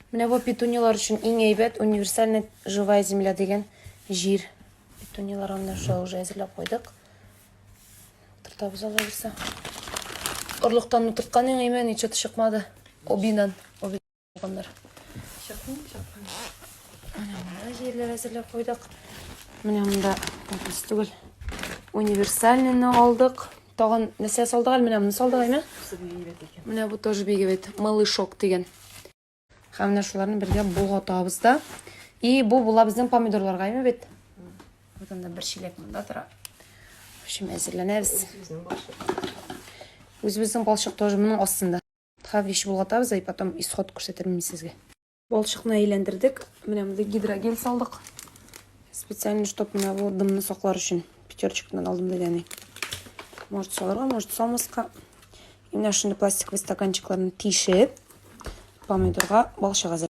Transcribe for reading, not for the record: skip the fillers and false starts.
Міне бұл петуниялар үшін ең әйбәт универсальная живая земля деген жер. Петуниялар мына уже әзірлеп қойдық. Тұртабыз ала берсе. Ұрлықтан ұтыртқан ең емен, ешеті шықмады. Обинан болғандар. Мына жерлер әзірлеп қойдық. Міне мұнда түгіл универсальныйны алдық. Тағын нәрсе салдық әл, міне мұны салдық әйме? Міне бұл тоже бегебет. Малышок деген. Хамына шуларын бірге бұлға табызда. И бұл бұла біздің помидорларға әйме бет? Бұтында бір шелек мұнда тұра. Үшім әзірленәбіз. Өзіміздің балшық тоже мұның астында. Тағып еші бұлға табыз, и потом исход көрсетермін сізге. Балшықны әйлендірдік. Міне мұнда гидрогель салдық. Специально, чтоб мына бұл дымны соқлар үшін. Пятерочкадан алдым да яғни. Может соларға, может салмасқа. И мына шынды пластиковый стаканчикларын тишіп, помидорға балшық әзір.